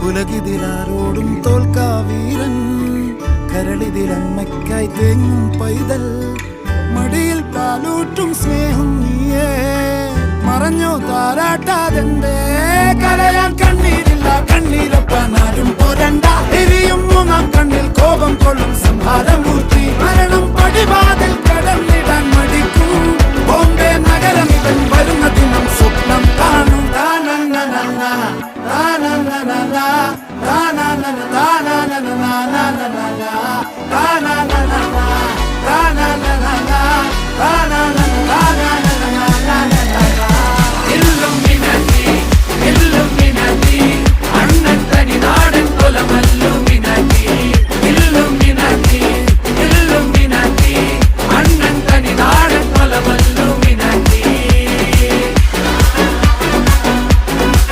ഉലകിതിലാരോടും തോൽക്കാ വീരൻ, കരളിതിലമ്മയ്ക്കായി തേങ്ങും പൈതൽ, മടിയിൽ പാലൂട്ടും സ്നേഹം നീയേ, മറഞ്ഞോ താരാട്ടാതെന്തേ കരയാൻ കണ്ണീരില്ല, കണ്ണീരൊപ്പാനാരും പോരണ്ട, എരിയും മൂന്നാം കണ്ണിൽ കോപം കൊള്ളും സംഹാരമൂർത്തി, മരണം പടിവാതിൽ കടന്നിടാൻ മടിക്കും, ബോംബെ നഗരം ഇവൻ വരുന്ന ദിനം സ്വപ്നം കാണും. താനന്ന താനന്ന താനന്ന താനന്ന